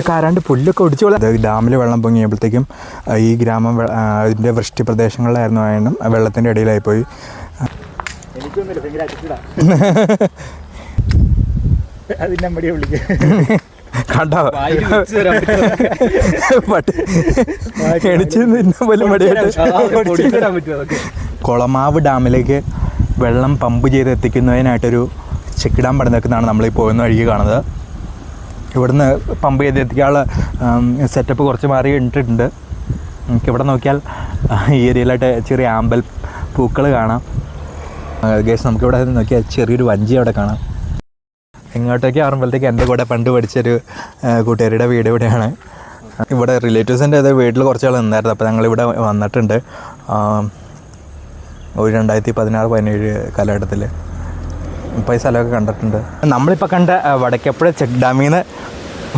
കാരാണ്ട് പുല്ലൊക്കെ ഒടിച്ചോളാം. ഡാമിൽ വെള്ളം പൊങ്ങിയപ്പോഴത്തേക്കും ഈ ഗ്രാമം ഇതിൻ്റെ വൃഷ്ടി പ്രദേശങ്ങളിലായിരുന്നു. ആയതും വെള്ളത്തിൻ്റെ ഇടയിലായിപ്പോയി. കണ്ടോ കുളമാവ് ഡാമിലേക്ക് വെള്ളം പമ്പ് ചെയ്ത് എത്തിക്കുന്നതിനായിട്ടൊരു ചെക്ക് ഡാം പണി നിൽക്കുന്നതാണ് നമ്മളീ പോകുന്ന വഴിക്ക് കാണുന്നത്. ഇവിടുന്ന് പമ്പ് ചെയ്ത് എത്തിക്കാനുള്ള സെറ്റപ്പ് കുറച്ച് മാറി ഇട്ടിട്ടുണ്ട്. നമുക്കിവിടെ നോക്കിയാൽ ഈ ഏരിയയിലായിട്ട് ചെറിയ ആമ്പൽ പൂക്കൾ കാണാം. ഗേസ് നമുക്കിവിടെ നോക്കിയാൽ ചെറിയൊരു വഞ്ചി അവിടെ കാണാം. ഇങ്ങോട്ടേക്ക് ആറുമ്പോഴത്തേക്ക് എൻ്റെ കൂടെ പണ്ട് പഠിച്ചൊരു കൂട്ടുകാരിയുടെ വീട് ഇവിടെയാണ്. ഇവിടെ റിലേറ്റീവ്സിൻ്റെ അത് വീട്ടിൽ കുറച്ചാൾ നിന്നായിരുന്നു. അപ്പോൾ ഞങ്ങളിവിടെ വന്നിട്ടുണ്ട് ഒരു 2016-17 കാലഘട്ടത്തിൽ. ഇപ്പോൾ ഈ സ്ഥലമൊക്കെ കണ്ടിട്ടുണ്ട്. നമ്മളിപ്പോൾ കണ്ട വടക്കപ്പുഴ ചെക്ക് ഡാമിൽ നിന്ന്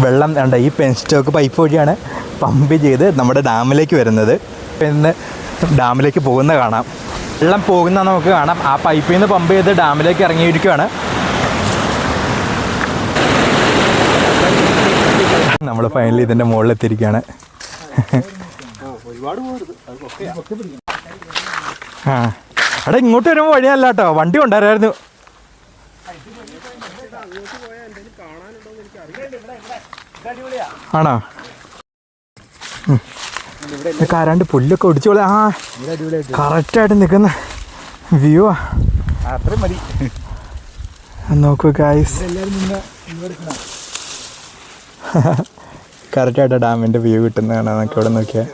വെള്ളം കണ്ട ഈ പെൻ സ്റ്റോക്ക് പൈപ്പ് വഴിയാണ് പമ്പ് ചെയ്ത് നമ്മുടെ ഡാമിലേക്ക് വരുന്നത്. പിന്നെ ഡാമിലേക്ക് പോകുന്ന കാണാം, വെള്ളം പോകുന്ന നമുക്ക് കാണാം. ആ പൈപ്പിൽ നിന്ന് പമ്പ് ചെയ്ത് ഡാമിലേക്ക് ഇറങ്ങിയിരിക്കുകയാണ്. നമ്മൾ ഫൈനലി ഇതിൻ്റെ മുകളിലെത്തിയിരിക്കുകയാണ്. ആ അവിടെ ഇങ്ങോട്ട് വരുമ്പോൾ വഴിയല്ല കേട്ടോ, വണ്ടി കൊണ്ടുവരായിരുന്നു. ആണോ? കാരാണ്ട് പുല്ലൊക്കെ ഒടിച്ചോളെ. ആ കറക്റ്റായിട്ട് നിൽക്കുന്ന വ്യൂ ആ. അത്രയും മതി. നോക്കൂ ഗായ്സ്, കറക്റ്റായിട്ട് ഡാമിൻ്റെ വ്യൂ കിട്ടുന്നതാണ്. നമുക്ക് ഇവിടെ നോക്കിയാൽ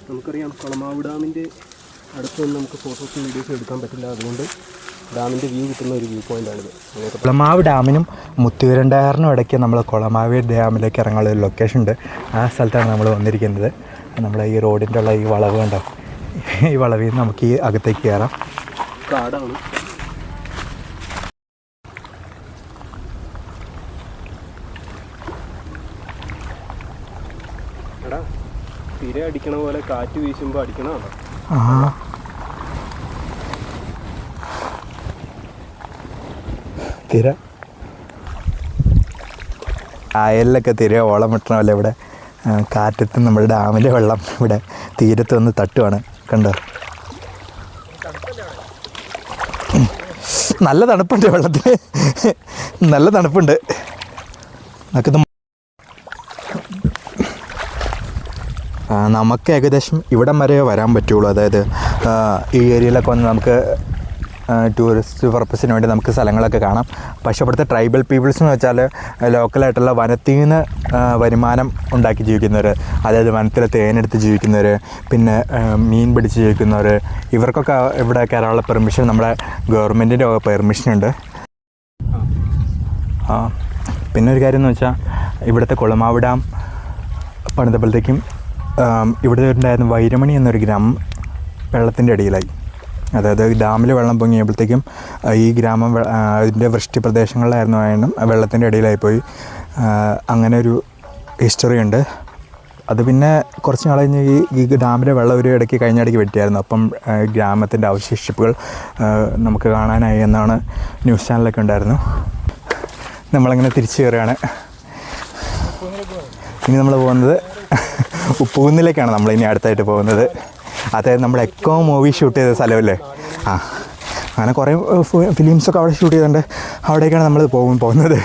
നമുക്കറിയാം കുളമാവ് ഡാമിൻ്റെ അടുത്തൊന്നും നമുക്ക് ഫോട്ടോസും വീഡിയോസും എടുക്കാൻ പറ്റില്ല. അതുകൊണ്ട് ഡാമിൻ്റെ വ്യൂ കിട്ടുന്ന ഒരു വ്യൂ പോയിൻ്റാണിത്. കുളമാവ് ഡാമിനും മുത്തൂരണ്ടാറിനും ഇടയ്ക്ക് നമ്മൾ കുളമാവ് ഡാമിലേക്ക് ഇറങ്ങാനുള്ള ഒരു ലൊക്കേഷൻ ഉണ്ട്. ആ സ്ഥലത്താണ് നമ്മൾ വന്നിരിക്കുന്നത്. നമ്മൾ ഈ റോഡിൻ്റെ ഉള്ള ഈ വളവ് കണ്ടോ, ഈ വളവിൽ നിന്ന് നമുക്ക് ഈ അകത്തേക്ക് കയറാം. കാടാണ്. എടാ തിര അടിക്കണ പോലെ കാറ്റ് വീശുമ്പോൾ അടിക്കണോ? ആ തിര കായലിലൊക്കെ തിര ഓളം വിട്ടണമല്ലോ. ഇവിടെ കാറ്റത്ത് നമ്മുടെ ഡാമിലെ വെള്ളം ഇവിടെ തീരത്ത് വന്ന് തട്ടുവാണ്. കണ്ടോ, നല്ല തണുപ്പുണ്ട് വെള്ളത്തിൽ, നല്ല തണുപ്പുണ്ട്. നമുക്ക് ഏകദേശം ഇവിടം വരെ വരാൻ പറ്റുള്ളൂ. അതായത് ഈ ഏരിയയിലൊക്കെ വന്ന് നമുക്ക് ടൂറിസ്റ്റ് പർപ്പസിന് വേണ്ടി നമുക്ക് സ്ഥലങ്ങളൊക്കെ കാണാം. പക്ഷേ ഇവിടുത്തെ ട്രൈബൽ പീപ്പിൾസ് എന്ന് വെച്ചാൽ ലോക്കലായിട്ടുള്ള വനത്തിൽ നിന്ന് വരുമാനം ഉണ്ടാക്കി ജീവിക്കുന്നവർ, അതായത് വനത്തിൽ തേനെടുത്ത് ജീവിക്കുന്നവർ, പിന്നെ മീൻ പിടിച്ച് ജീവിക്കുന്നവർ, ഇവർക്കൊക്കെ ഇവിടെ കയറാനുള്ള പെർമിഷൻ നമ്മുടെ ഗവൺമെൻറ്റിൻ്റെ പെർമിഷനുണ്ട്. പിന്നെ ഒരു കാര്യം എന്ന് വെച്ചാൽ ഇവിടുത്തെ കുളമാവ് ഡാം പണിതപ്പോഴത്തേക്കും ഇവിടെ ഉണ്ടായിരുന്ന വൈരമണി എന്നൊരു ഗ്രാമം വെള്ളത്തിൻ്റെ അടിയിലായി. അതായത് ഡാമിൽ വെള്ളം പൊങ്ങിയപ്പോഴത്തേക്കും ഈ ഗ്രാമം ഇതിൻ്റെ വൃഷ്ടി പ്രദേശങ്ങളിലായിരുന്നു. ആയതും വെള്ളത്തിൻ്റെ ഇടയിലായിപ്പോയി. അങ്ങനെ ഒരു ഹിസ്റ്ററി ഉണ്ട്. അത് പിന്നെ കുറച്ച് നാൾ കഴിഞ്ഞ് ഈ ഡാമിലെ വെള്ളം ഒരു ഇടയ്ക്ക് കഴിഞ്ഞ ഇടയ്ക്ക് വെട്ടിയായിരുന്നു. അപ്പം ഗ്രാമത്തിൻ്റെ അവശേഷിപ്പുകൾ നമുക്ക് കാണാനായി എന്നാണ് ന്യൂസ് ചാനലൊക്കെ ഉണ്ടായിരുന്നു. നമ്മളിങ്ങനെ തിരിച്ചു കയറുകയാണ്. ഇനി നമ്മൾ പോകുന്നത് ഉപ്പുകുന്നിലേക്കാണ്. നമ്മളിനി അടുത്തായിട്ട് പോകുന്നത്. അതായത് നമ്മൾ എക്കോ മൂവി ഷൂട്ട് ചെയ്ത സ്ഥലമല്ലേ. അങ്ങനെ കുറേ ഫിലിംസൊക്കെ അവിടെ ഷൂട്ട് ചെയ്തിട്ടുണ്ട്. അവിടേക്കാണ് നമ്മൾ പോകുന്നത്.